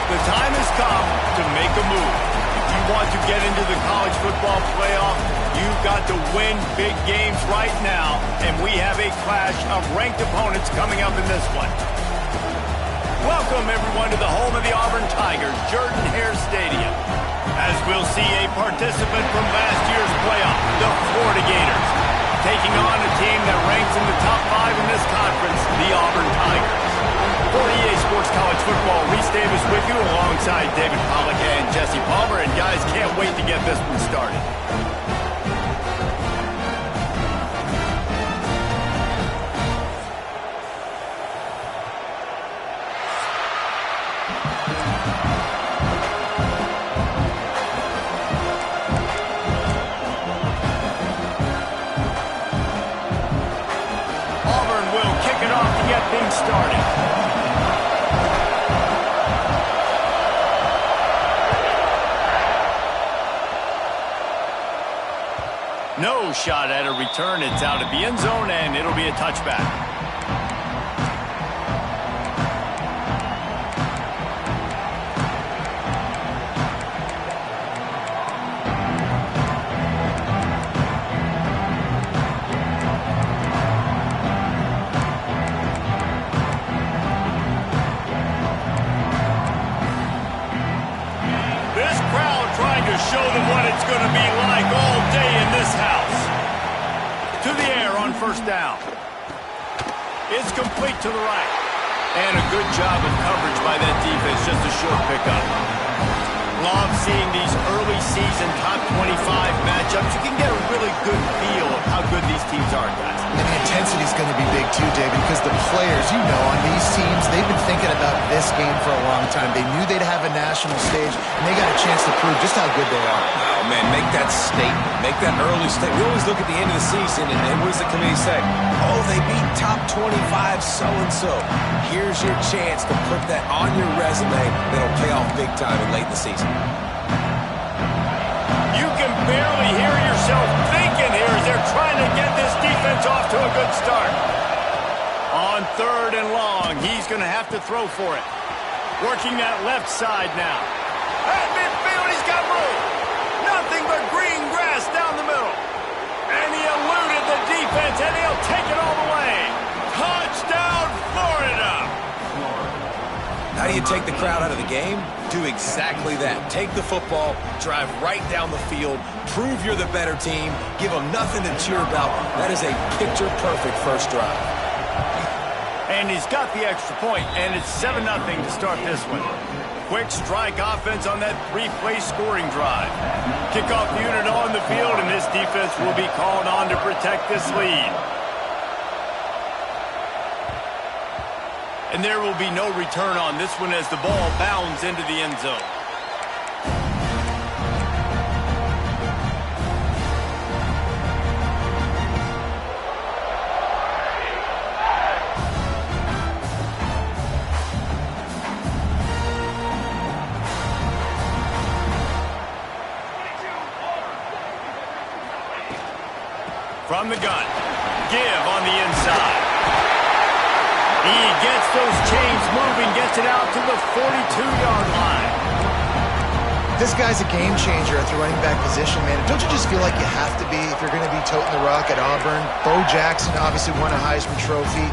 The time has come to make a move. If you want to get into the college football playoff, you've got to win big games right now, and we have a clash of ranked opponents coming up in this one. Welcome, everyone, to the home of the Auburn Tigers, Jordan-Hare Stadium, as we'll see a participant from last year's playoff, the Florida Gators, taking on a team that ranks in the top 5 in this conference, the Auburn Tigers. For EA Sports College Football, Reese Davis with you alongside David Pollack and Jesse Palmer. And guys, can't wait to get this one started. Auburn will kick it off to get things started. No shot at a return. It's out of the end zone, and it'll be a touchback. This crowd trying to show them what it's going to be like all day in this house. To the air on first down. It's complete to the right. And a good job of coverage by that defense, just a short pickup. Love seeing these early season top 25 matchups. You can get a really good feel of how good these teams are, guys. And the intensity is going to be big too, David, because the players, you know, on these teams, they've been thinking about this game for a long time. They knew they'd have a national stage, and they got a chance to prove just how good they are. Oh, man, make that statement. Make that early statement. We always look at the end of the season, and what does the committee say? Oh, they beat top 25 so-and-so. Here's your chance to put that on your resume that'll pay off big time in late in the season. You can barely hear yourself thinking here as they're trying to get this defense off to a good start. On third and long, he's going to have to throw for it. Working that left side now. At midfield, he's got room. Nothing but green grass down the middle. And he eluded the defense, and he'll take it all the way. Touchdown, Florida! How do you take the crowd out of the game? Do exactly that. Take the football, drive right down the field, prove you're the better team, give them nothing to cheer about. That is a picture-perfect first drive. And he's got the extra point, and it's 7-0 to start this one. Quick strike offense on that 3-play scoring drive. Kickoff unit on the field, and this defense will be called on to protect this lead. And there will be no return on this one as the ball bounds into the end zone. From the gun, give on the inside. He gets those chains moving, gets it out to the 42-yard line. This guy's a game changer at the running back position, man. Don't you just feel like you have to be if you're going to be toting the rock at Auburn? Bo Jackson obviously won a Heisman Trophy.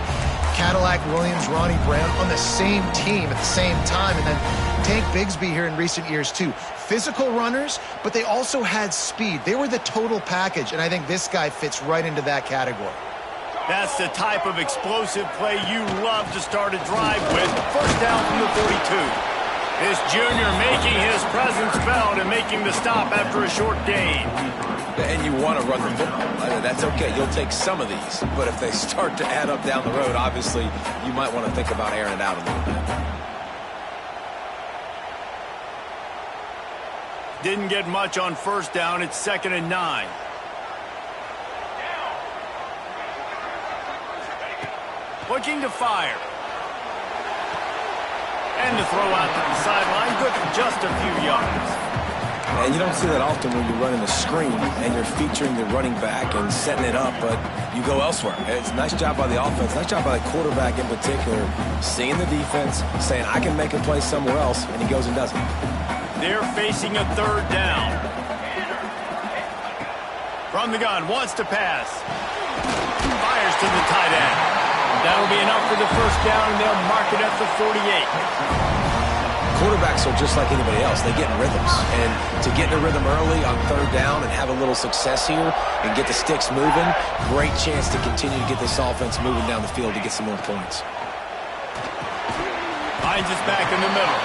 Cadillac Williams, Ronnie Brown on the same team at the same time. And then Tank Bigsby here in recent years, too. Physical runners, but they also had speed. They were the total package, and I think this guy fits right into that category. That's the type of explosive play you love to start a drive with. First down from the 42. This junior making his presence felt and making the stop after a short gain. And you want to run the football. I mean, that's okay. You'll take some of these. But if they start to add up down the road, obviously, you might want to think about airing it out a little bit. Didn't get much on first down. It's 2nd and 9. Looking to fire. And the throw out to the sideline. Good for just a few yards. And you don't see that often when you're running a screen and you're featuring the running back and setting it up, but you go elsewhere. It's a nice job by the offense, nice job by the quarterback in particular, seeing the defense, saying, I can make a play somewhere else, and he goes and does it. They're facing a 3rd down. From the gun, wants to pass. Fires to the tight end. That'll be enough for the first down, and they'll mark it at the 48. Quarterbacks are just like anybody else. They get in rhythms. And to get in a rhythm early on 3rd down and have a little success here and get the sticks moving, great chance to continue to get this offense moving down the field to get some more points. Finds his back in the middle.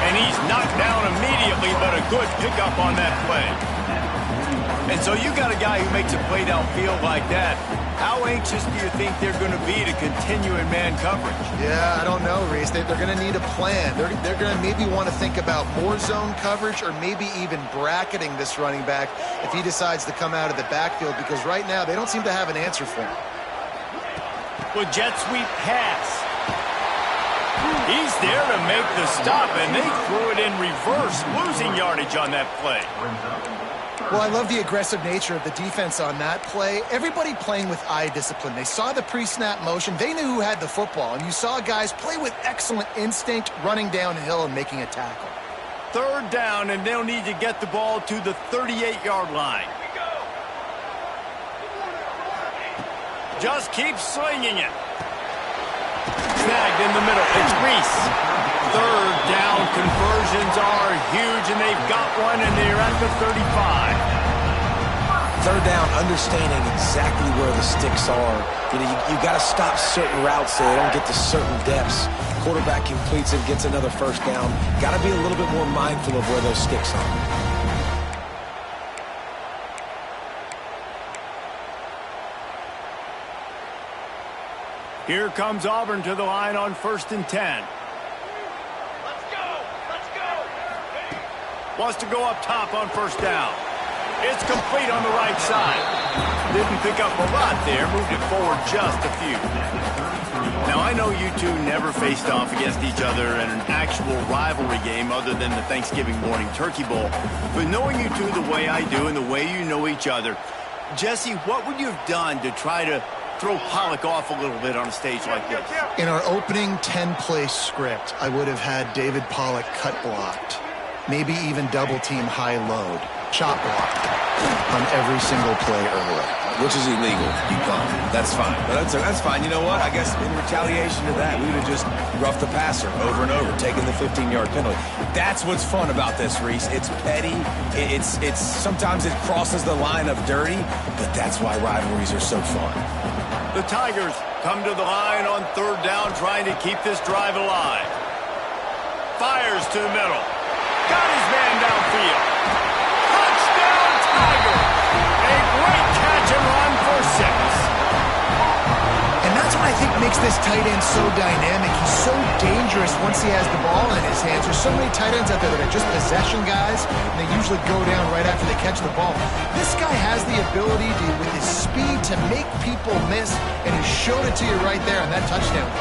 And he's knocked down immediately, but a good pickup on that play. And so you got a guy who makes a play downfield like that. How anxious do you think they're going to be to continue in man coverage? Yeah, I don't know, Reese. They're going to need a plan. They're going to maybe want to think about more zone coverage or maybe even bracketing this running back if he decides to come out of the backfield, because right now they don't seem to have an answer for him. Well, jet sweep pass. He's there to make the stop, and they threw it in reverse, losing yardage on that play. Well, I love the aggressive nature of the defense on that play. Everybody playing with eye discipline. They saw the pre-snap motion. They knew who had the football. And you saw guys play with excellent instinct, running downhill and making a tackle. 3rd down, and they'll need to get the ball to the 38-yard line. Just keep slinging it. Snagged in the middle. It's Reese. 3rd down conversions are huge, and they've got one, and they're at the 35. 3rd down, understanding exactly where the sticks are. You got to stop certain routes so they don't get to certain depths. Quarterback completes it, gets another first down. Got to be a little bit more mindful of where those sticks are. Here comes Auburn to the line on 1st and 10. Wants to go up top on first down. It's complete on the right side. Didn't pick up a lot there. Moved it forward just a few. Now, I know you two never faced off against each other in an actual rivalry game other than the Thanksgiving morning Turkey Bowl. But knowing you two the way I do and the way you know each other, Jesse, what would you have done to try to throw Pollock off a little bit on a stage like this? In our opening 10-play script, I would have had David Pollock cut blocked. Maybe even double-team high-load, chop blocked on every single play early. Which is illegal, you call. That's fine. But that's fine. You know what? I guess in retaliation to that, we would have just roughed the passer over and over, taking the 15-yard penalty. That's what's fun about this, Reese. It's petty. It's sometimes it crosses the line of dirty, but that's why rivalries are so fun. The Tigers come to the line on 3rd down, trying to keep this drive alive. Fires to the middle. Got his man downfield. Touchdown, Tiger. A great catch and run for 6. And that's what I think makes this tight end so dynamic. He's so dangerous once he has the ball in his hands. There's so many tight ends out there that are just possession guys, and they usually go down right after they catch the ball. This guy has the ability to, with his speed, to make people miss, and he showed it to you right there on that touchdown.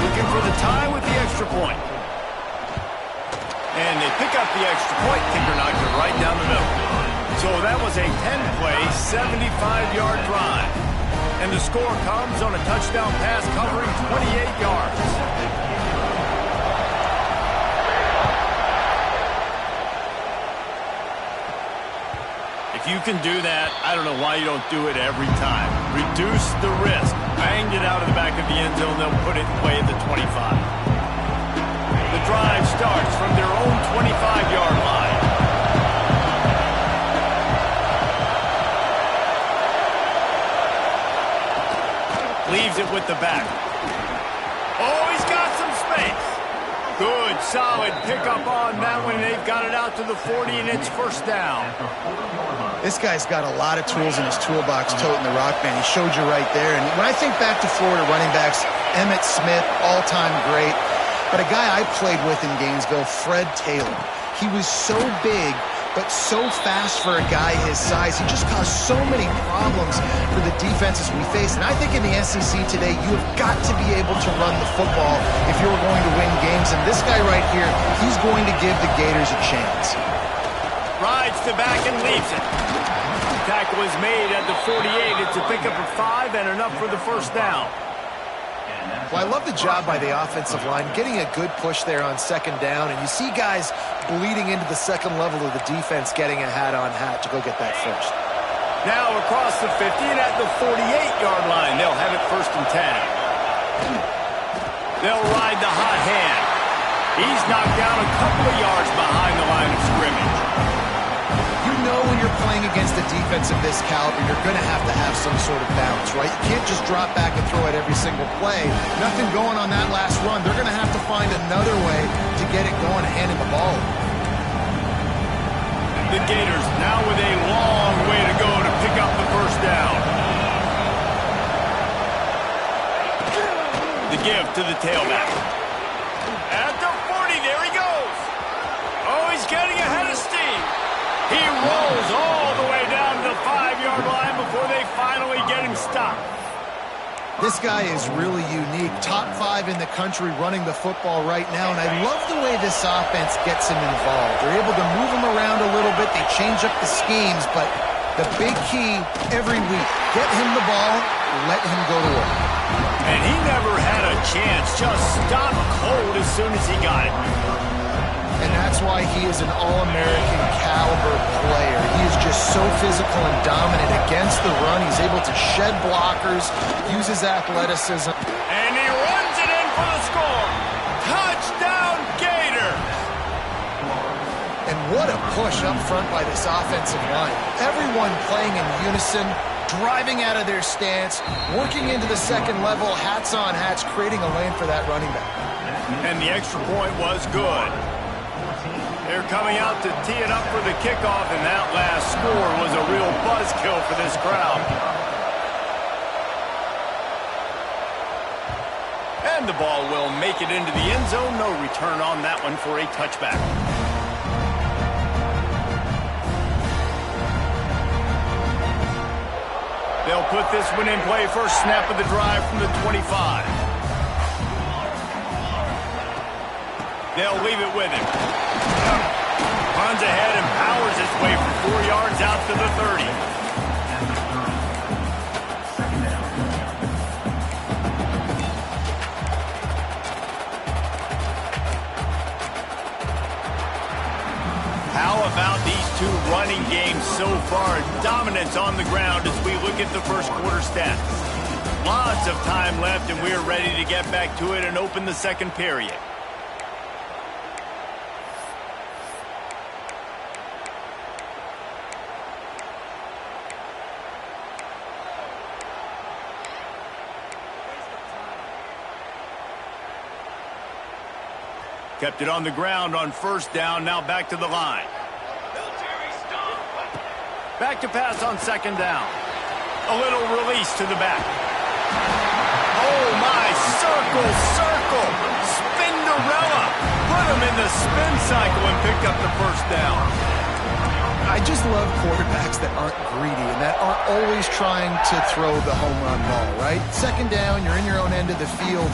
Looking for the tie with the extra point. And they pick up the extra point. Kicker knocked it right down the middle. So that was a 10-play, 75-yard drive. And the score comes on a touchdown pass covering 28 yards. If you can do that, I don't know why you don't do it every time. Reduce the risk. Banged it out of the back of the end zone. They'll put it away at the 25. The drive starts from their own 25-yard line. Leaves it with the back. Oh, he's got some space. Good, solid pickup on that one. They've got it out to the 40, and it's first down. This guy's got a lot of tools in his toolbox toting the rock, man. He showed you right there. And when I think back to Florida running backs, Emmitt Smith, all-time great. But a guy I played with in Gainesville, Fred Taylor. He was so big, but so fast for a guy his size. He just caused so many problems for the defenses we face. And I think in the SEC today, you have got to be able to run the football if you're going to win games. And this guy right here, he's going to give the Gators a chance. Rides to back and leaves it. Tackle is made at the 48. It's a pickup of 5 and enough for the first down. Well, I love the job by the offensive line, getting a good push there on second down, and you see guys bleeding into the second level of the defense getting a hat-on-hat to go get that first. Now across the 50 and at the 48-yard line, they'll have it first and 10. They'll ride the hot hand. He's knocked down a couple of yards behind the line of scrimmage. You know when you're playing against a defense of this caliber, you're going to have some sort of balance, right? You can't just drop back and throw it every single play. Nothing going on that last run. They're going to have to find another way to get it going, handing the ball. The Gators now with a long way to go to pick up the first down. The give to the tailback. At the 40, there he goes. Oh, he's getting ahead of steam. He rolls all the way down to the 5-yard line before they finally get him stopped. This guy is really unique. Top 5 in the country running the football right now, and I love the way this offense gets him involved. They're able to move him around a little bit. They change up the schemes, but the big key every week, get him the ball, let him go to work. And he never had a chance. Just stopped cold as soon as he got it. And that's why he is an All-American caliber player. He is just so physical and dominant against the run. He's able to shed blockers, use his athleticism. And he runs it in for the score. Touchdown, Gator! And what a push up front by this offensive line. Everyone playing in unison, driving out of their stance, working into the second level, hats on hats, creating a lane for that running back. And the extra point was good. They're coming out to tee it up for the kickoff, and that last score was a real buzzkill for this crowd. And the ball will make it into the end zone. No return on that one for a touchback. They'll put this one in play. First snap of the drive from the 25. They'll leave it with him. Runs ahead and powers his way for 4 yards out to the 30. How about these two running games so far? Dominance on the ground as we look at the first quarter stats. Lots of time left, and we're ready to get back to it and open the second period. Kept it on the ground on first down, now back to the line. Back to pass on second down. A little release to the back. Oh my, circle, Spinderella. Put him in the spin cycle and picked up the first down. I just love quarterbacks that aren't greedy and that aren't always trying to throw the home run ball, right? Second down, you're in your own end of the field.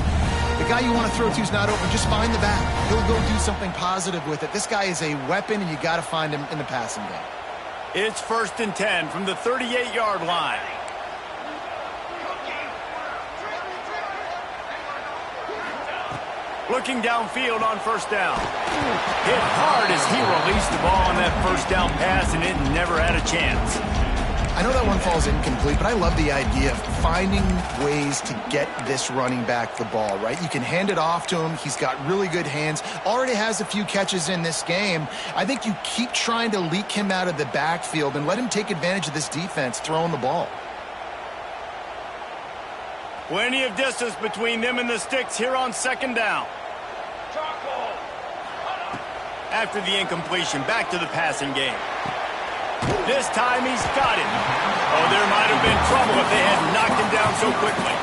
The guy you want to throw to is not open. Just find the back. He'll go do something positive with it. This guy is a weapon, and you got to find him in the passing game. It's first and 10 from the 38-yard line. Looking downfield on first down. Hit hard as he released the ball on that first down pass, and it never had a chance. I know that one falls incomplete, but I love the idea of finding ways to get this running back the ball, right? You can hand it off to him. He's got really good hands. Already has a few catches in this game. I think you keep trying to leak him out of the backfield and let him take advantage of this defense throwing the ball. Plenty of distance between them and the sticks here on second down. After the incompletion, back to the passing game. This time he's got it. Oh, there might have been trouble if they had knocked him down so quickly.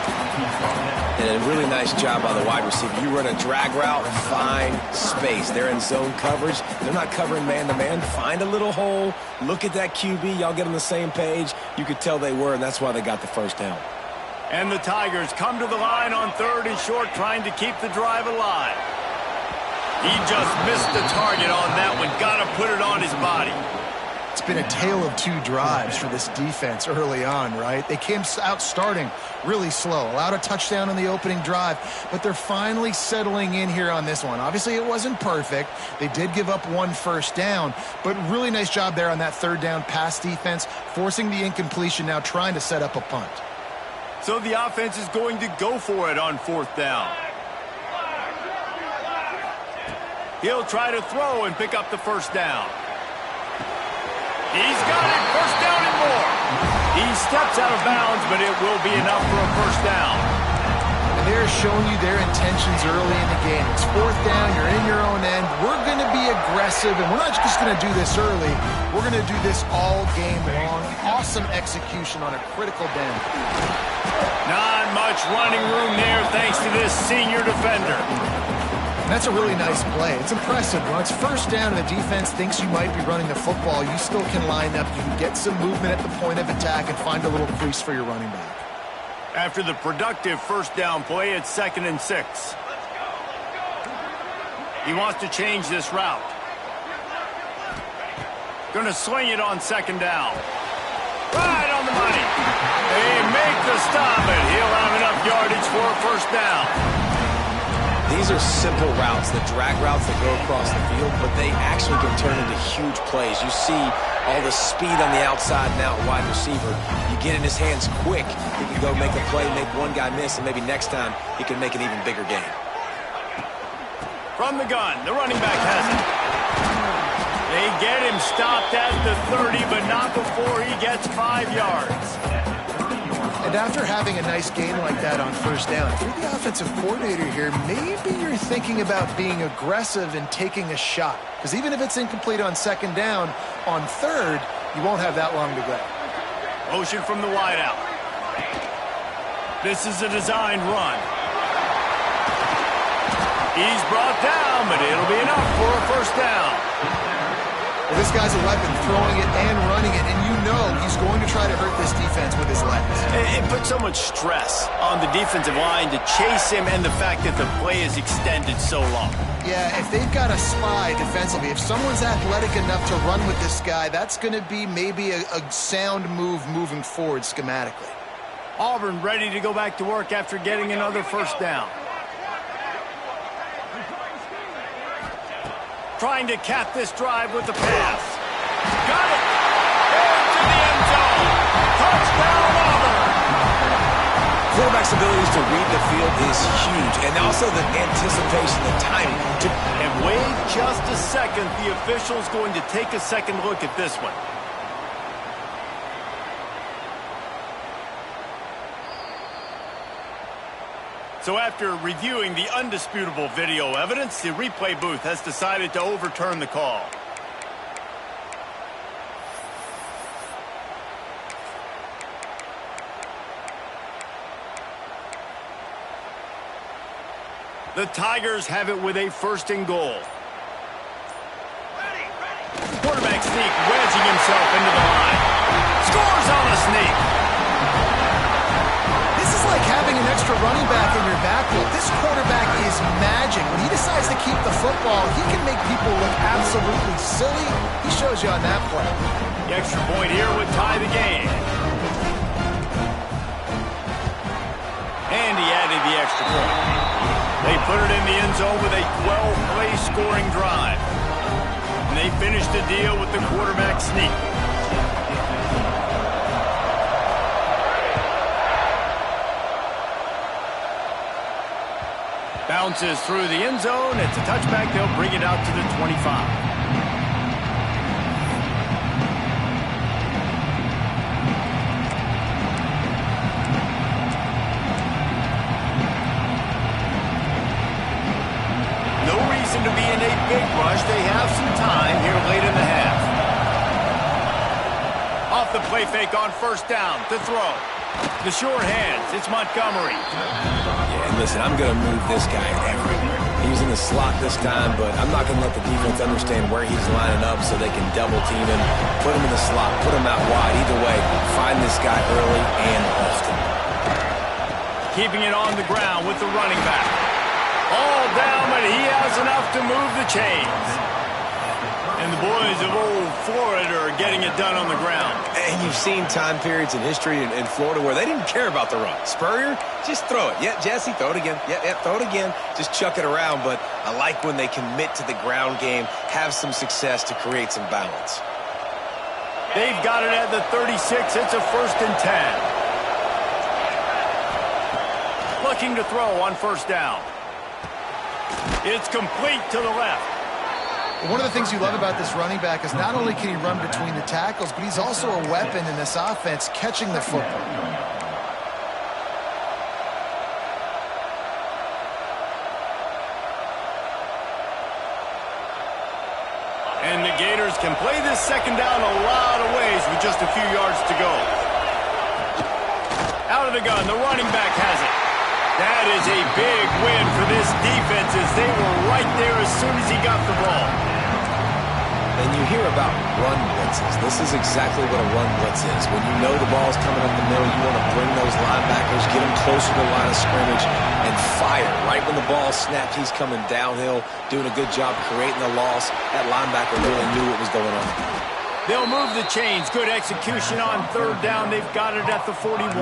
And a really nice job by the wide receiver. You run a drag route, find space. They're in zone coverage. They're not covering man-to-man. Find a little hole. Look at that QB. Y'all get on the same page. You could tell they were, and that's why they got the first down. And the Tigers come to the line on 3rd and short, trying to keep the drive alive. He just missed the target on that one. Got to put it on his body. It's been a tale of 2 drives for this defense early on, right? They came out starting really slow, allowed a touchdown on the opening drive, but they're finally settling in here on this one. Obviously, it wasn't perfect. They did give up 1 first down, but really nice job there on that 3rd down pass defense, forcing the incompletion, now trying to set up a punt. So the offense is going to go for it on 4th down. He'll try to throw and pick up the first down. He's got it, first down and more. He steps out of bounds, but it will be enough for a first down. And they're showing you their intentions early in the game. It's 4th down, you're in your own end. We're going to be aggressive, and we're not just going to do this early. We're going to do this all game long. Awesome execution on a critical down. Not much running room there thanks to this senior defender. And that's a really nice play. It's impressive. When it's first down and the defense thinks you might be running the football, you still can line up. You can get some movement at the point of attack and find a little crease for your running back. After the productive first down play, it's 2nd and 6. He wants to change this route. Going to swing it on 2nd down. Right on the money. They make the stop, and he'll have enough yardage for a first down. These are simple routes, the drag routes that go across the field, but they actually can turn into huge plays. You see all the speed on the outside now, wide receiver. You get in his hands quick, he can go make a play, make one guy miss, and maybe next time he can make an even bigger gain. From the gun, the running back has it. They get him stopped at the 30, but not before he gets 5 yards. And after having a nice gain like that on first down, if you're the offensive coordinator here, maybe you're thinking about being aggressive and taking a shot. Because even if it's incomplete on 2nd down, on 3rd, you won't have that long to go. Motion from the wideout. This is a designed run. He's brought down, but it'll be enough for a first down. Well, this guy's a weapon, throwing it and running it, and you know he's going to try to hurt this defense with his legs. It puts so much stress on the defensive line to chase him, and the fact that the play is extended so long. Yeah, if they've got a spy defensively, if someone's athletic enough to run with this guy, that's going to be maybe a sound move moving forward schematically. Auburn ready to go back to work after getting another first down. Trying to cap this drive with the pass. Got it! Into the end zone! Touchdown, Auburn! Quarterback's abilities to read the field is huge, and also the anticipation, the timing. And wait just a second. The official's going to take a second look at this one. So after reviewing the undisputable video evidence, the replay booth has decided to overturn the call. The Tigers have it with a 1st and goal. Quarterback sneak, wedging himself into the line. Scores on the sneak. This is like having an extra running back in your backfield. This quarterback is magic. When he decides to keep the football, he can make people look absolutely silly. He shows you on that play. The extra point here would tie the game. And he added the extra point. They put it in the end zone with a 12-play scoring drive. And they finished the deal with the quarterback sneak. Bounces through the end zone. It's a touchback. They'll bring it out to the 25. To be in a big rush. They have some time here late in the half. Off the play fake on first down to throw. The short hands. It's Montgomery. Yeah, and listen, I'm going to move this guy everywhere. He's in the slot this time, but I'm not going to let the defense understand where he's lining up so they can double team him, put him in the slot, put him out wide. Either way, find this guy early and often. Keeping it on the ground with the running back. All down, but he has enough to move the chains. And the boys of old Florida are getting it done on the ground. And you've seen time periods in history in Florida where they didn't care about the run. Spurrier, just throw it. Yeah, Jesse, throw it again. Yeah, throw it again. Just chuck it around. But I like when they commit to the ground game, have some success to create some balance. They've got it at the 36. It's a 1st and 10. Looking to throw on first down. It's complete to the left. One of the things you love about this running back is not only can he run between the tackles, but he's also a weapon in this offense catching the football. And the Gators can play this second down a lot of ways with just a few yards to go. Out of the gun, the running back has it. That is a big win for this defense as they were right there as soon as he got the ball. And you hear about run blitzes. This is exactly what a run blitz is. When you know the ball's coming up the middle, you want to bring those linebackers, get them closer to the line of scrimmage, and fire. Right when the ball snapped, he's coming downhill, doing a good job creating the loss. That linebacker really knew what was going on. They'll move the chains. Good execution on third down. They've got it at the 41.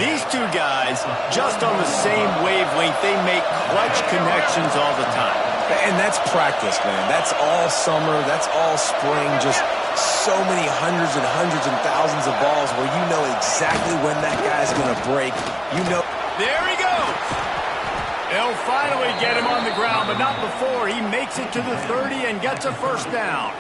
These two guys, just on the same wavelength, they make clutch connections all the time. And that's practice, man. That's all summer. That's all spring. Just so many hundreds and thousands of balls where you know exactly when that guy's going to break. You know. There he goes. They'll finally get him on the ground, but not before he makes it to the 30 and gets a first down.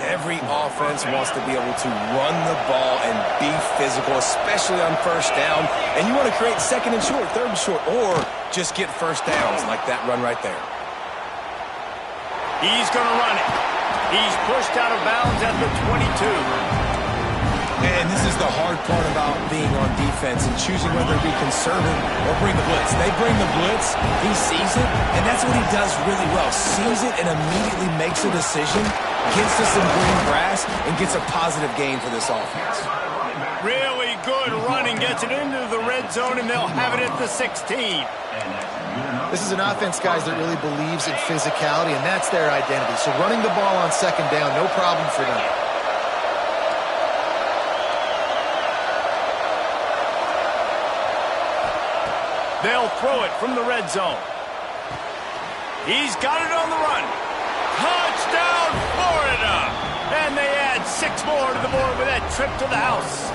Every offense wants to be able to run the ball and be physical, especially on first down. And you want to create second and short, third and short, or just get first downs like that run right there. He's going to run it. He's pushed out of bounds at the 22. And this is the hard part about being on defense and choosing whether to be conservative or bring the blitz. They bring the blitz, he sees it, and that's what he does really well. Sees it and immediately makes a decision, gets to some green grass, and gets a positive gain for this offense. Really good running, gets it into the red zone, and they'll have it at the 16. This is an offense, guys, that really believes in physicality, and that's their identity. So running the ball on second down, no problem for them. They'll throw it from the red zone. He's got it on the run. Touchdown, Florida! And they add 6 more to the board with that trip to the house.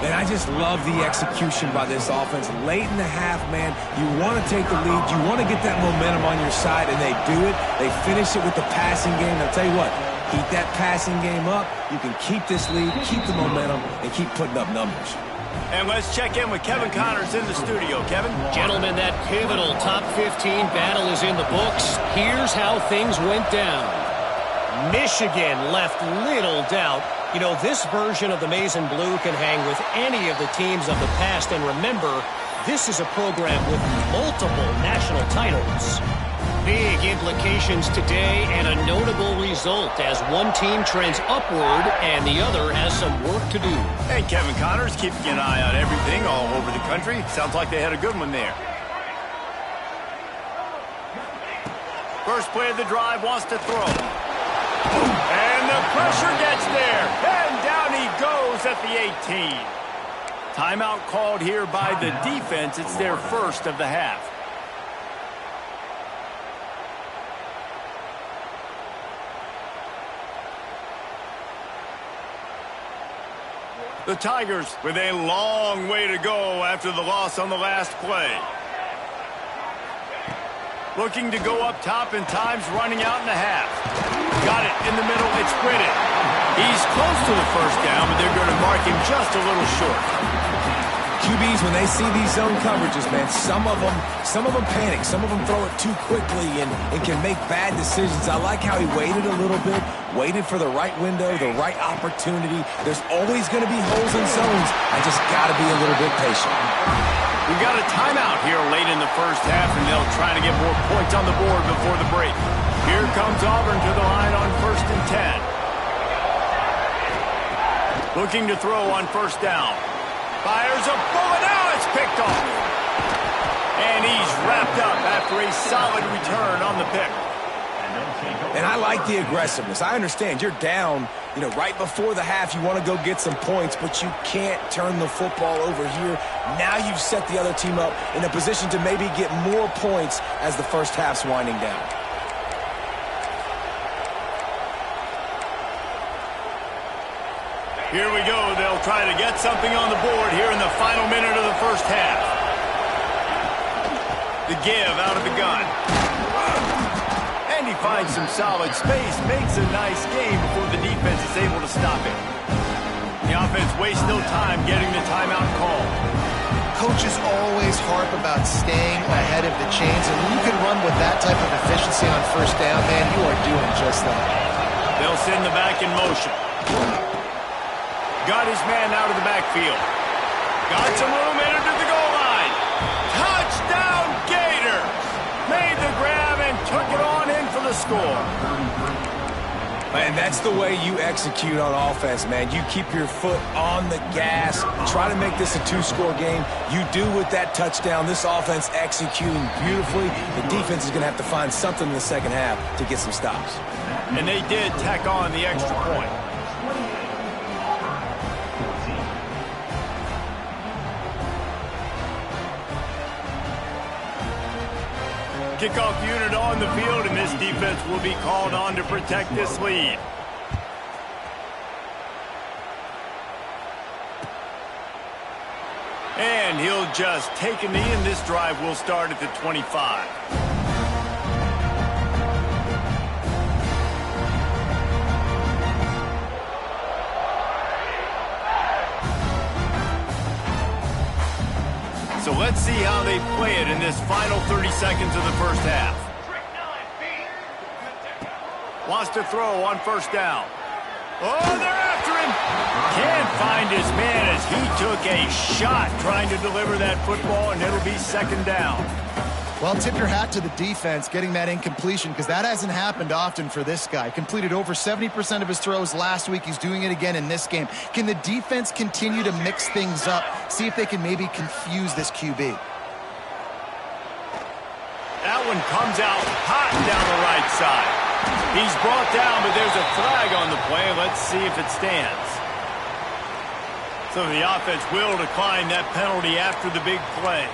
And I just love the execution by this offense. Late in the half, man, you want to take the lead. You want to get that momentum on your side, and they do it. They finish it with the passing game. And I'll tell you what, keep that passing game up. You can keep this lead, keep the momentum, and keep putting up numbers. And let's check in with Kevin Connors in the studio. Kevin? Gentlemen, that pivotal top 15 battle is in the books. Here's how things went down. Michigan left little doubt. You know, this version of the Maize and Blue can hang with any of the teams of the past. And remember, this is a program with multiple national titles. Big implications today and a notable result as one team trends upward and the other has some work to do. Hey, Kevin Connors, keeping an eye on everything all over the country. Sounds like they had a good one there. First play of the drive, wants to throw. And the pressure gets there. And down he goes at the 18. Timeout called here by the defense. It's their first of the half. The Tigers with a long way to go after the loss on the last play. Looking to go up top, and time's running out in the half. Got it in the middle. It's Britton. He's close to the first down, but they're going to mark him just a little short. QBs, when they see these zone coverages, man, some of them panic. Some of them throw it too quickly and can make bad decisions. I like how he waited a little bit, waited for the right window, the right opportunity. There's always going to be holes in zones. I just got to be a little bit patient. We've got a timeout here late in the first half, and they'll try to get more points on the board before the break. Here comes Auburn to the line on 1st and 10. Looking to throw on first down. Fires a bullet. Now it's picked off. And he's wrapped up after a solid return on the pick. And I like the aggressiveness. I understand you're down, right before the half. You want to go get some points, but you can't turn the football over here. Now you've set the other team up in a position to maybe get more points as the first half's winding down. Here we go. They'll try to get something on the board here in the final minute of the first half. The give out of the gun. And he finds some solid space, makes a nice game before the defense is able to stop it. The offense wastes no time getting the timeout call. Coaches always harp about staying ahead of the chains, and when you can run with that type of efficiency on first down, man, you are doing just that. They'll send the back in motion. Got his man out of the backfield. Got some room, entered to the goal line. Touchdown, Gators! Made the grab and took it on in for the score. And that's the way you execute on offense, man. You keep your foot on the gas. Try to make this a two-score game. You do with that touchdown. This offense executing beautifully. The defense is going to have to find something in the second half to get some stops. And they did tack on the extra point. Kickoff unit on the field, and this defense will be called on to protect this lead. And he'll just take a knee, and this drive will start at the 25. So let's see how they play it in this final 30 seconds of the first half. Wants to throw on first down. Oh, they're after him. Can't find his man as he took a shot trying to deliver that football, and it'll be second down. Well, tip your hat to the defense getting that incompletion, because that hasn't happened often for this guy. Completed over 70% of his throws last week. He's doing it again in this game. Can the defense continue to mix things up? See if they can maybe confuse this QB. That one comes out hot down the right side. He's brought down, but there's a flag on the play. Let's see if it stands. So the offense will decline that penalty after the big play.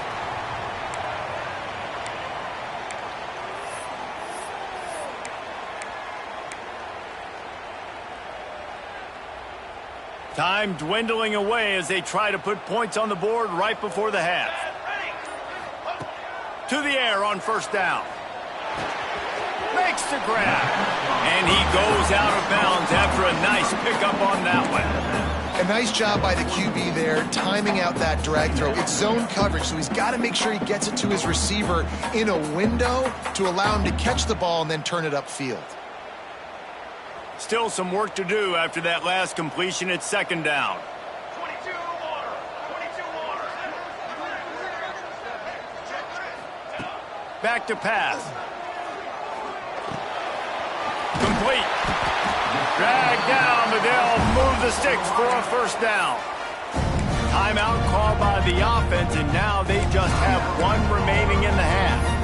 Time dwindling away as they try to put points on the board right before the half. To the air on first down. Makes the grab. And he goes out of bounds after a nice pickup on that one. A nice job by the QB there, timing out that drag throw. It's zone coverage, so he's got to make sure he gets it to his receiver in a window to allow him to catch the ball and then turn it upfield. Still some work to do after that last completion at second down. 22 water. Back to pass. Complete. Dragged down, but they'll move the sticks for a first down. Timeout called by the offense, and now they just have one remaining in the half.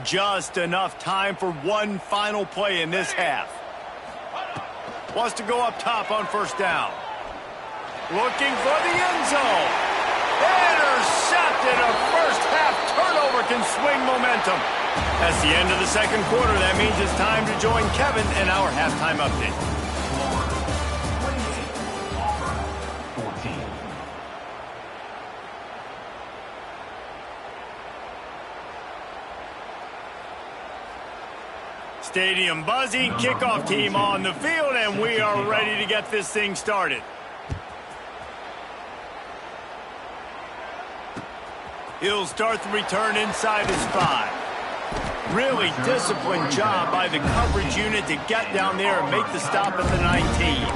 Just enough time for one final play in this half. Wants to go up top on first down. Looking for the end zone. Intercepted. A first half turnover can swing momentum. That's the end of the second quarter. That means it's time to join Kevin in our halftime update. Stadium buzzing, kickoff team on the field, and we are ready to get this thing started. He'll start the return inside his 5. Really disciplined job by the coverage unit to get down there and make the stop at the 19.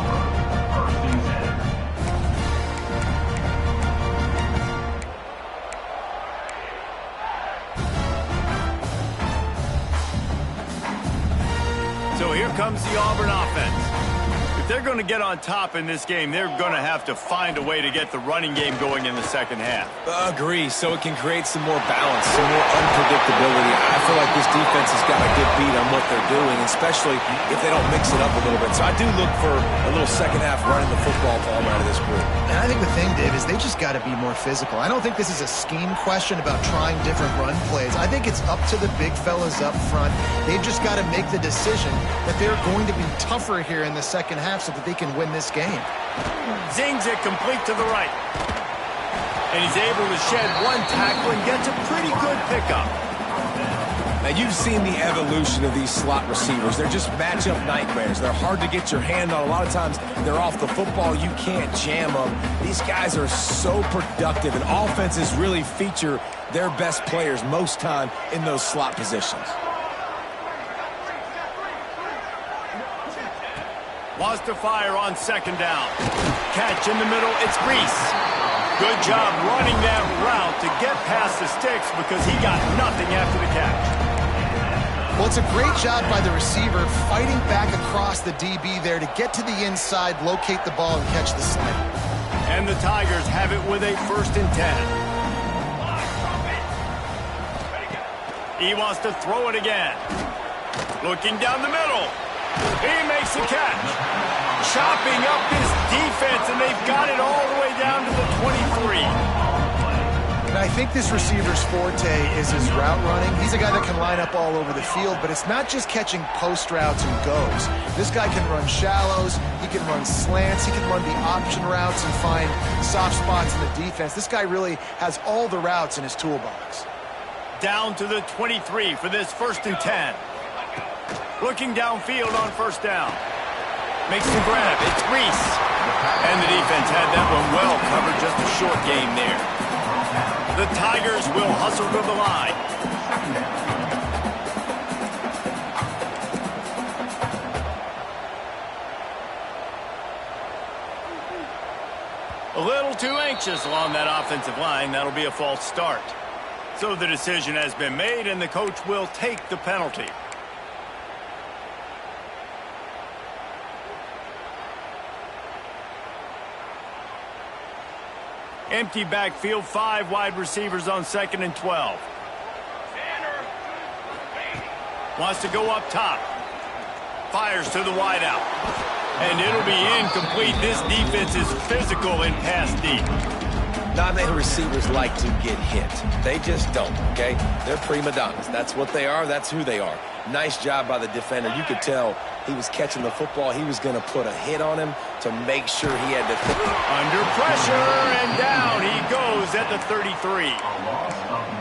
So here comes the Auburn offense. If they're going to get on top in this game, they're going to have to find a way to get the running game going in the second half. Agree, so it can create some more balance, some more unpredictability. I feel like this defense has got a good beat on what they're doing, especially if they don't mix it up a little bit. So I do look for a little second half running the football ball out of this group. And I think the thing, Dave, is they just got to be more physical. I don't think this is a scheme question about trying different run plays. I think it's up to the big fellas up front. They've just got to make the decision that they're going to be tougher here in the second half so that they can win this game. Zings it complete to the right. And he's able to shed one tackle and gets a pretty good pickup. Now, you've seen the evolution of these slot receivers. They're just matchup nightmares. They're hard to get your hand on. A lot of times, they're off the football. You can't jam them. These guys are so productive, and offenses really feature their best players most time in those slot positions. Wants to fire on second down. Catch in the middle, it's Reese. Good job running that route to get past the sticks because he got nothing after the catch. Well, it's a great job by the receiver fighting back across the DB there to get to the inside, locate the ball, and catch the snap. And the Tigers have it with a 1st and 10. He wants to throw it again. Looking down the middle. He makes the catch. Chopping up his defense, and they've got it all the way down to the 23. And I think this receiver's forte is his route running. He's a guy that can line up all over the field, but it's not just catching post routes and goes. This guy can run shallows, he can run slants, he can run the option routes and find soft spots in the defense. This guy really has all the routes in his toolbox. Down to the 23 for this 1st and 10. Looking downfield on first down. Makes the grab. It's Reese. And the defense had that one well covered. Just a short game there. The Tigers will hustle to the line. A little too anxious along that offensive line. That'll be a false start. So the decision has been made, and the coach will take the penalty. Empty backfield, 5 wide receivers on 2nd and 12. Wants to go up top. Fires to the wideout. And it'll be incomplete. This defense is physical in pass deep. Not many receivers like to get hit. They just don't, okay? They're prima donnas. That's what they are. That's who they are. Nice job by the defender. You could tell he was catching the football. He was going to put a hit on him to make sure he had to... Under pressure, and down he goes at the 33.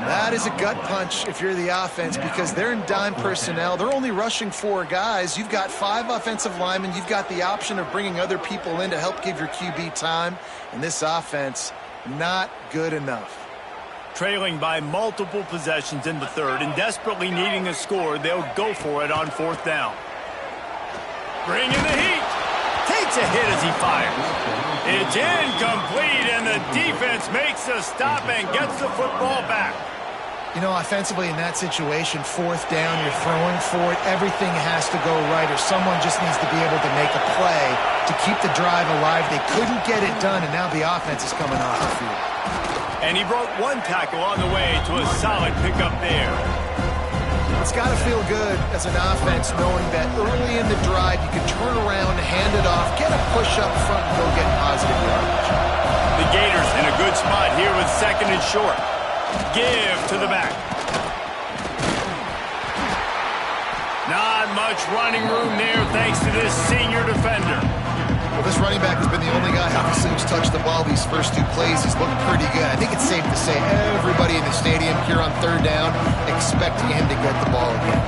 That is a gut punch if you're the offense because they're in dime personnel. They're only rushing 4 guys. You've got 5 offensive linemen. You've got the option of bringing other people in to help give your QB time. And this offense, not good enough. Trailing by multiple possessions in the 3rd and desperately needing a score, they'll go for it on 4th down. Bringing the heat. Takes a hit as he fires. It's incomplete, and the defense makes the stop and gets the football back. You know, offensively in that situation, 4th down, you're throwing for it. Everything has to go right, or someone just needs to be able to make a play to keep the drive alive. They couldn't get it done, and now the offense is coming off the field. And he broke 1 tackle on the way to a solid pickup there. It's got to feel good as an offense knowing that early in the drive you can turn around, hand it off, get a push up front, and go get positive yardage. The Gators in a good spot here with 2nd and short. Give to the back. Not much running room there thanks to this senior defender. Well, this running back has been the only guy, obviously, who's touched the ball these first 2 plays. He's looked pretty good. I think it's safe to say everybody in the stadium here on 3rd down expecting him to get the ball again.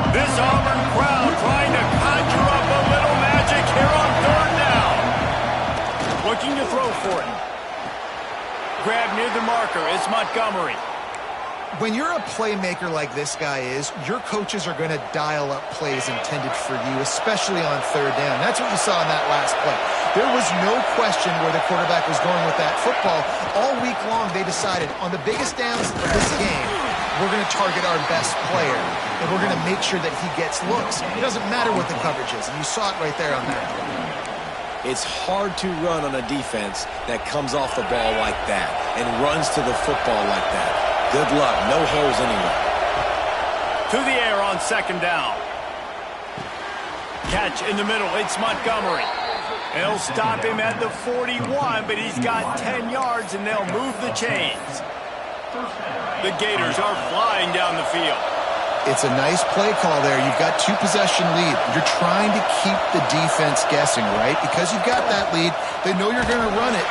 This Auburn crowd trying to conjure up a little magic here on 3rd down. Looking to throw for it. Grab near the marker. It's Montgomery. When you're a playmaker like this guy is, your coaches are going to dial up plays intended for you, especially on 3rd down. That's what you saw in that last play. There was no question where the quarterback was going with that football. All week long, they decided on the biggest downs of this game, we're going to target our best player, and we're going to make sure that he gets looks. It doesn't matter what the coverage is, and you saw it right there on that play. It's hard to run on a defense that comes off the ball like that and runs to the football like that. Good luck. No holes anywhere. To the air on 2nd down. Catch in the middle. It's Montgomery. They'll stop him at the 41, but he's got 10 yards, and they'll move the chains. The Gators are flying down the field. It's a nice play call there. You've got 2-possession lead. You're trying to keep the defense guessing, right? Because you've got that lead, they know you're going to run it.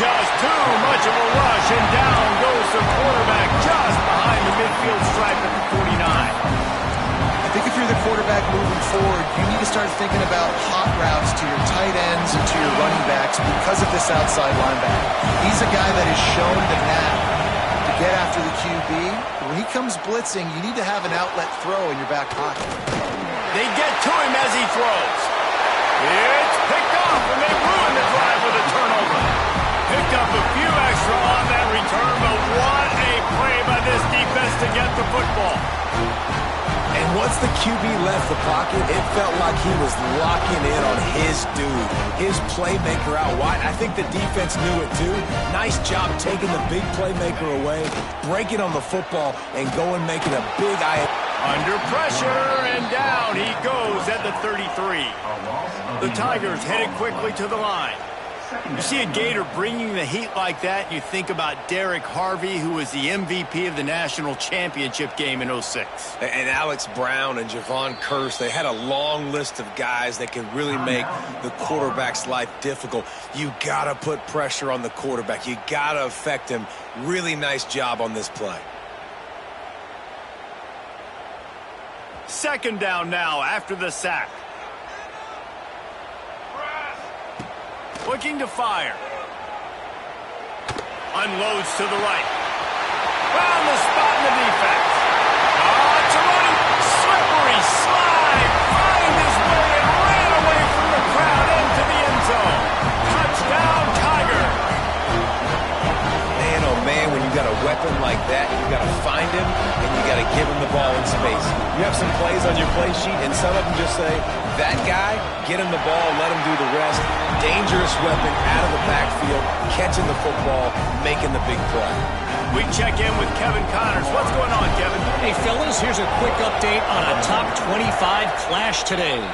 Just too much of a rush, and down goes the quarterback just behind the midfield stripe at the 49. I think if you're the quarterback moving forward, you need to start thinking about hot routes to your tight ends and to your running backs because of this outside linebacker. He's a guy that is shown to nap, to get after the QB. When he comes blitzing, you need to have an outlet throw in your back pocket. They get to him as he throws. It's picked off, and they ruin the drive with a turnover. Picked up a few extra on that return, but what a play by this defense to get the football. And once the QB left the pocket, it felt like he was locking in on his dude, his playmaker out wide. I think the defense knew it too. Nice job taking the big playmaker away, breaking on the football, and going making a big eye. Under pressure, and down he goes at the 33. The Tigers headed quickly to the line. You see a Gator bringing the heat like that, and you think about Derek Harvey, who was the MVP of the national championship game in 06. And Alex Brown and Javon Curse, they had a long list of guys that could really make the quarterback's life difficult. You got to put pressure on the quarterback. You got to affect him. Really nice job on this play. 2nd down now after the sack. Looking to fire. Unloads to the right. Found the spot in the defense. It's a running, slippery slide. Find his way and ran away from the crowd into the end zone. Touchdown, Tiger. Man, oh man, when you got a weapon like that, you got to find him and you got to give him the ball in space. You have some plays on your play sheet, and some of them just say, that guy, get him the ball, let him do the rest. Dangerous weapon out of the backfield, catching the football, making the big play. We check in with Kevin Connors. What's going on, Kevin? Hey, fellas, here's a quick update on a top 25 clash today.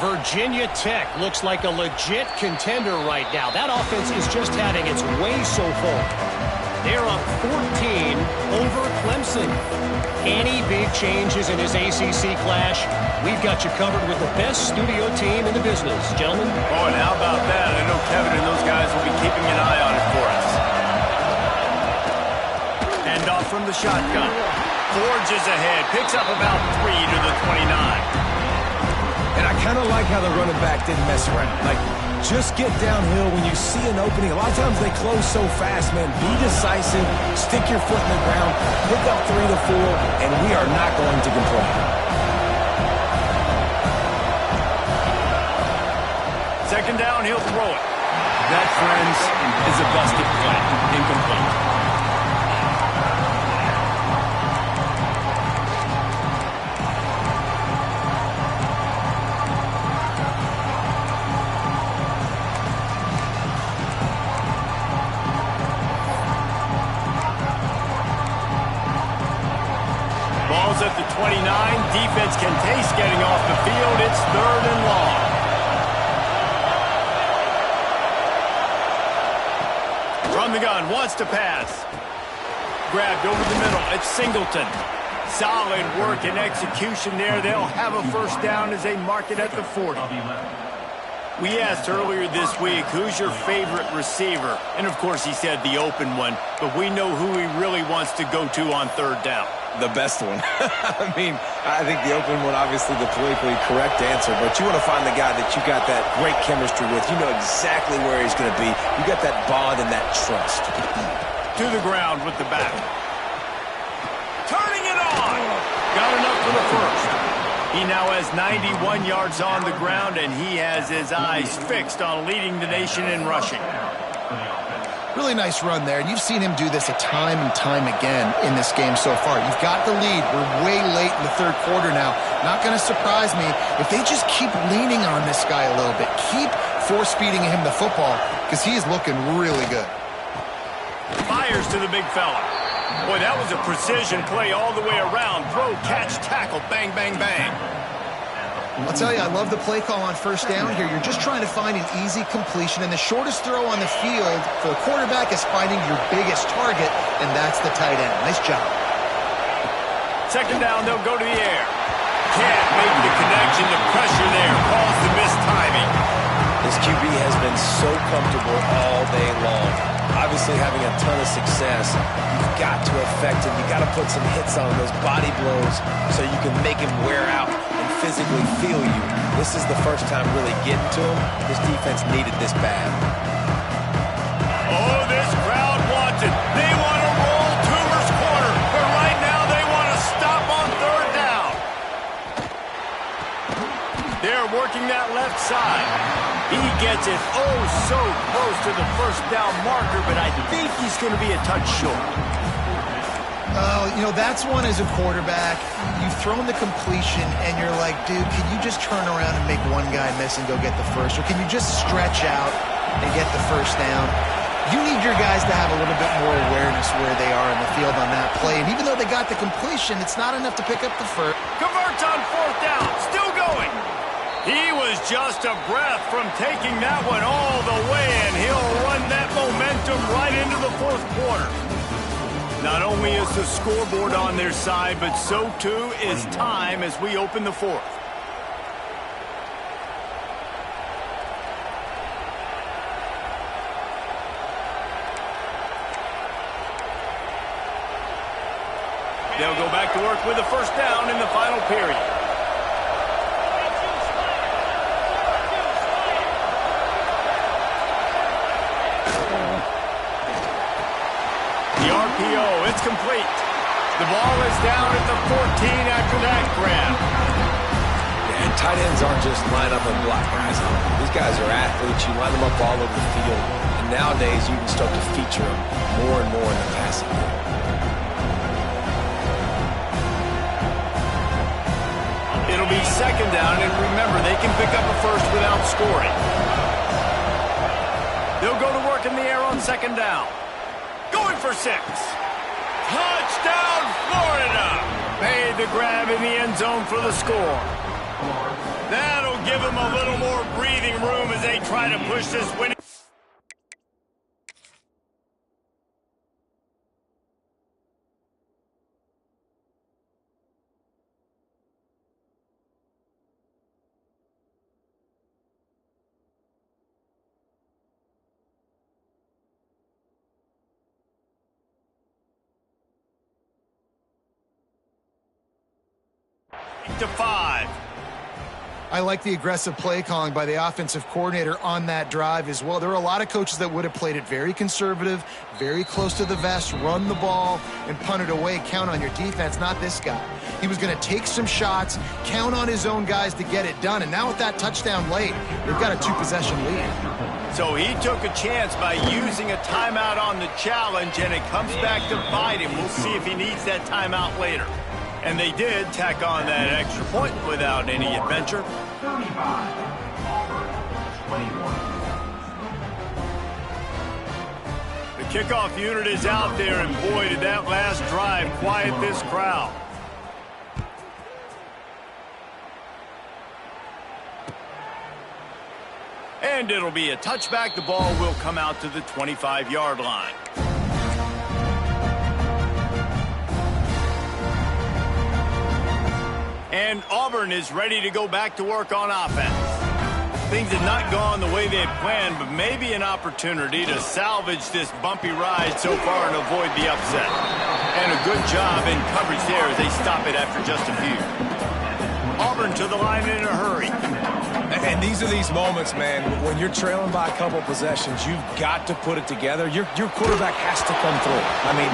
Virginia Tech looks like a legit contender right now. That offense is just having its way so far. They're up 14 over Clemson. Any big changes in this ACC clash, we've got you covered with the best studio team in the business. Gentlemen? Oh, and how about that? I know Kevin and those guys will be keeping an eye on it for us. Hand off from the shotgun. Forges ahead. Picks up about 3 to the 29. And I kind of like how the running back didn't mess around. Like, just get downhill when you see an opening. A lot of times they close so fast, man. Be decisive, stick your foot in the ground, pick up 3 to 4, and we are not going to complain. Second down, he'll throw it. That, friends, is a busted play. Incomplete. at the 29. Defense can taste getting off the field. It's 3rd and long. From the gun, wants to pass. Grabbed over the middle. It's Singleton. Solid work and execution there. They'll have a first down as they mark it at the 40. We asked earlier this week, who's your favorite receiver? And, of course, he said the open one. But we know who he really wants to go to on 3rd down. The best one. I mean, I think the open one, obviously the politically correct answer, but you want to find the guy that you got that great chemistry with. You know exactly where he's going to be. You got that bond and that trust. To the ground with the back. Turning it on. Got enough for the first. He now has 91 yards on the ground, and he has his eyes fixed on leading the nation in rushing. Really nice run there, and you've seen him do this a time and time again in this game so far. You've got the lead. We're way late in the 3rd quarter now. Not going to surprise me if they just keep leaning on this guy a little bit. Keep force-feeding him the football because he is looking really good. Fires to the big fella. Boy, that was a precision play all the way around. Throw, catch, tackle, bang, bang, bang. I'll tell you, I love the play call on 1st down here. You're just trying to find an easy completion, and the shortest throw on the field for the quarterback is finding your biggest target, and that's the tight end. Nice job. 2nd down, they'll go to the air. Can't make the connection. The pressure there caused the missed timing. This QB has been so comfortable all day long. Obviously having a ton of success. You've got to affect him. You've got to put some hits on those body blows so you can make him wear out and physically feel you. This is the first time really getting to him. This defense needed this bad. Oh, this crowd wants it. They want to roll Toomer's corner, but right now they want to stop on 3rd down. They're working that left side. He gets it oh so close to the 1st down marker, but I think he's going to be a touch short. You know, that's one as a quarterback. You've thrown the completion, and you're like, dude, can you just turn around and make one guy miss and go get the first? Or can you just stretch out and get the 1st down? You need your guys to have a little bit more awareness where they are in the field on that play. And even though they got the completion, it's not enough to pick up the first. Converts on 4th down. Still going. He was just a breath from taking that one all the way, and he'll run that momentum right into the 4th quarter. Not only is the scoreboard on their side, but so too is time as we open the 4th. They'll go back to work with the 1st down in the final period. The RPO, it's complete. The ball is down at the 14 after that grab. Yeah, and tight ends aren't just line up and block guys. These guys are athletes. You line them up all over the field. And nowadays, you can start to feature them more and more in the passing game. It'll be 2nd down, and remember, they can pick up a first without scoring. They'll go to work in the air on 2nd down. Going for 6. Touchdown, Florida! Made the grab in the end zone for the score. That'll give them a little more breathing room as they try to push this winning. To 5. I like the aggressive play calling by the offensive coordinator on that drive as well. There are a lot of coaches that would have played it very conservative, very close to the vest, run the ball, and punt it away. Count on your defense, not this guy. He was going to take some shots, count on his own guys to get it done. And now with that touchdown late, they've got a 2-possession lead. So he took a chance by using a timeout on the challenge, and it comes back to bite him. We'll see if he needs that timeout later. And they did tack on that extra point without any adventure. 35, Auburn, 21. The kickoff unit is out there, and boy, did that last drive quiet this crowd. And it'll be a touchback. The ball will come out to the 25-yard line. And Auburn is ready to go back to work on offense. Things have not gone the way they had planned, but maybe an opportunity to salvage this bumpy ride so far and avoid the upset. And a good job in coverage there as they stop it after just a few. Auburn to the line in a hurry. And these are these moments, man, when you're trailing by a couple possessions, you've got to put it together. Your quarterback has to come through. I mean,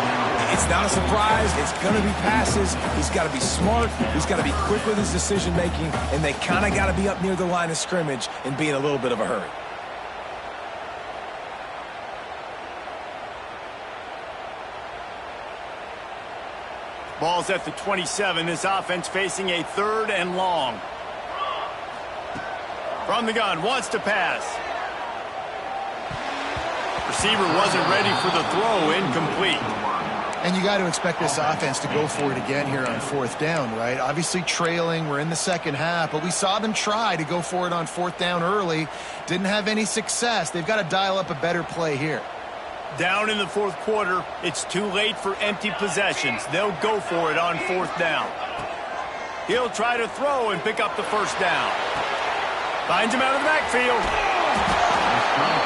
it's not a surprise. It's going to be passes. He's got to be smart. He's got to be quick with his decision-making, and they kind of got to be up near the line of scrimmage and be in a little bit of a hurry. Ball's at the 27. This offense facing a 3rd and long. From the gun, wants to pass. Receiver wasn't ready for the throw, incomplete. And you got to expect this offense to go for it again here on 4th down, right? Obviously trailing, we're in the second half, but we saw them try to go for it on 4th down early. Didn't have any success. They've got to dial up a better play here. Down in the 4th quarter, it's too late for empty possessions. They'll go for it on 4th down. He'll try to throw and pick up the 1st down. Finds him out of the backfield.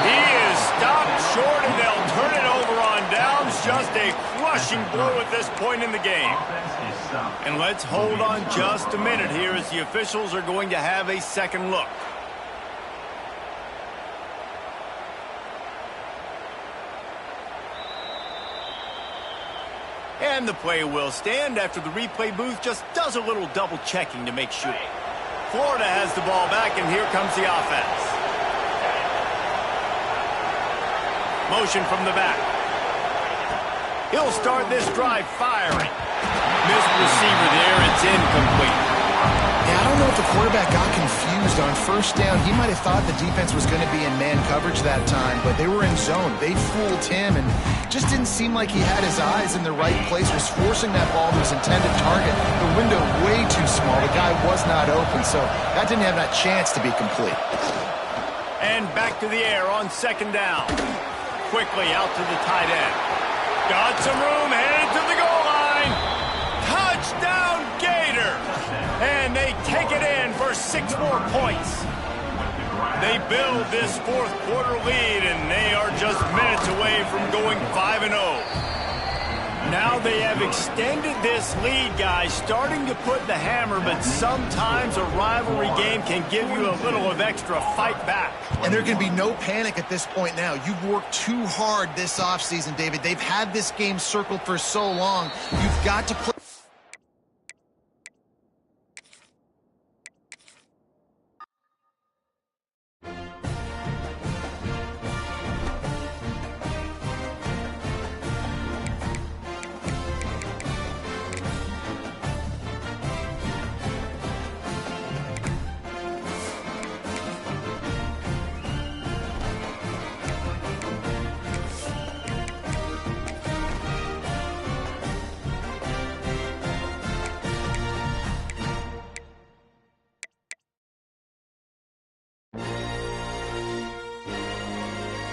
He is stopped short, and they'll turn it over on downs. Just a crushing blow at this point in the game. And let's hold on just a minute here as the officials are going to have a second look. And the play will stand after the replay booth just does a little double checking to make sure. Florida has the ball back, and here comes the offense. Motion from the back. He'll start this drive firing. Missed receiver there. It's incomplete. Yeah, I don't know if the quarterback got confused on 1st down. He might have thought the defense was going to be in man coverage that time, but they were in zone. They fooled him and just didn't seem like he had his eyes in the right place, was forcing that ball to his intended target. The window way too small. The guy was not open, so that didn't have that chance to be complete. And back to the air on 2nd down. Quickly out to the tight end. Got some room, headed to the goal line. Touchdown, Gator! And they take it in for 6 more points. They build this 4th quarter lead, and they are just minutes away from going 5-0. Now they have extended this lead, guys, starting to put the hammer, but sometimes a rivalry game can give you a little of extra fight back. And there can be no panic at this point now. You've worked too hard this offseason, David. They've had this game circled for so long. You've got to play